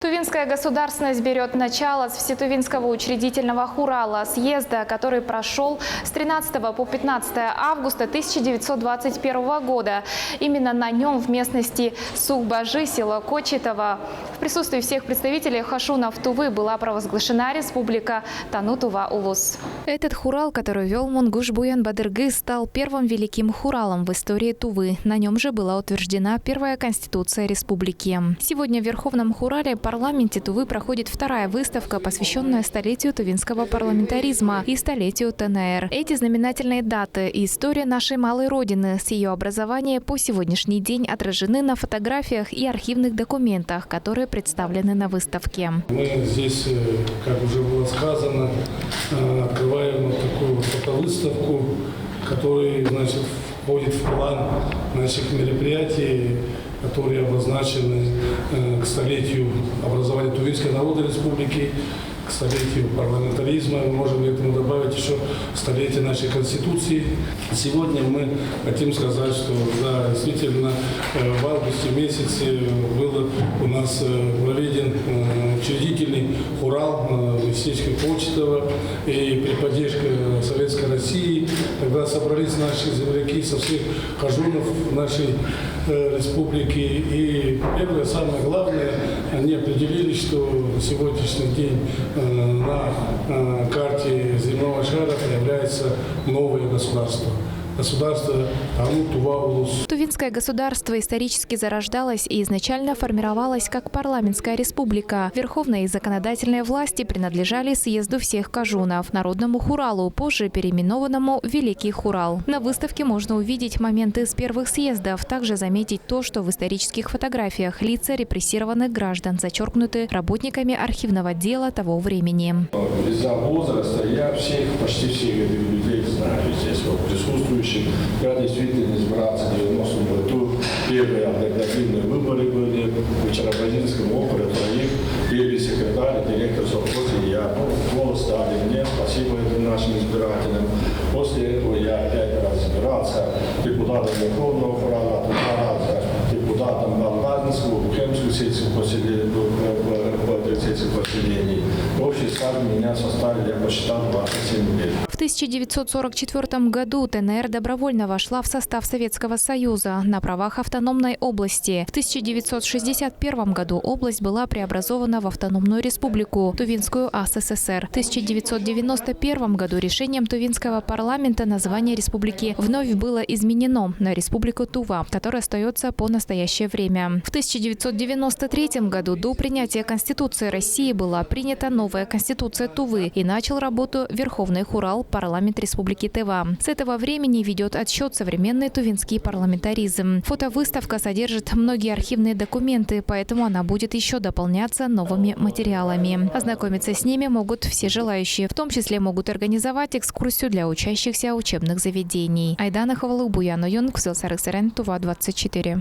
Тувинская государственность берет начало с Всетувинского учредительного хурала съезда, который прошел с 13 по 15 августа 1921 года. Именно на нем в местности Сухбажи, село Кочетово, в присутствии всех представителей хашунов Тувы была провозглашена республика Тану-Тува-Улус. Этот хурал, который вел Мунгуш Буян Бадыргы, стал первым великим хуралом в истории Тувы. На нем же была утверждена первая конституция республики. Сегодня в Верховном хурале в парламенте Тувы проходит вторая выставка, посвященная столетию тувинского парламентаризма и столетию ТНР. Эти знаменательные даты и история нашей малой родины с ее образования по сегодняшний день отражены на фотографиях и архивных документах, которые представлены на выставке. Мы здесь, как уже было сказано, открываем такую фотовыставку, которая, входит в план наших мероприятий, которые обозначены к столетию образования Тувинской Народной Республики, к столетию парламентаризма. Мы можем к этому добавить еще столетие нашей Конституции. Сегодня мы хотим сказать, что да, действительно в августе месяце был у нас проведен учредительный хурал в местечке Кочетово, и при поддержке Советской России тогда собрались наши земляки со всех хажунов нашей республики. И первое, самое главное, они определили, что на сегодняшний день на карте земного шара появляется новое государство. Государство Тану-Тува-Улус. Тувинское государство исторически зарождалось и изначально формировалось как парламентская республика. Верховная и законодательные власти принадлежали съезду всех кажунов, народному хуралу, позже переименованному Великий Хурал. На выставке можно увидеть моменты с первых съездов, также заметить то, что в исторических фотографиях лица репрессированных граждан зачеркнуты работниками архивного дела того времени. Из-за возраста я почти всех этих людей знаю здесь, присутствующих. Я действительно избрался в 90-м году. Первые альтернативные выборы были в Чарабазинском округе, троих. Первый секретарь, директор совхоза, я. Голос дали мне, спасибо этим нашим избирателям. После этого я опять раз избирался депутатом Верховного хурала, 2 раза депутатом Балгаринского, Бухемского сельского поселений. В общей склад меня составили, я посчитал, 27 лет. В 1944 году ТНР добровольно вошла в состав Советского Союза на правах автономной области. В 1961 году область была преобразована в автономную республику Тувинскую АССР. В 1991 году решением Тувинского парламента название республики вновь было изменено на Республику Тува, которая остается по настоящее время. В 1993 году до принятия Конституции России была принята новая Конституция Тувы и начал работу Верховный хурал парламент Республики Тыва. С этого времени ведет отсчет современный тувинский парламентаризм. Фотовыставка содержит многие архивные документы, поэтому она будет еще дополняться новыми материалами. Ознакомиться с ними могут все желающие, в том числе могут организовать экскурсию для учащихся учебных заведений. Айдана Хавалык, Буян Ойон, Тува 24.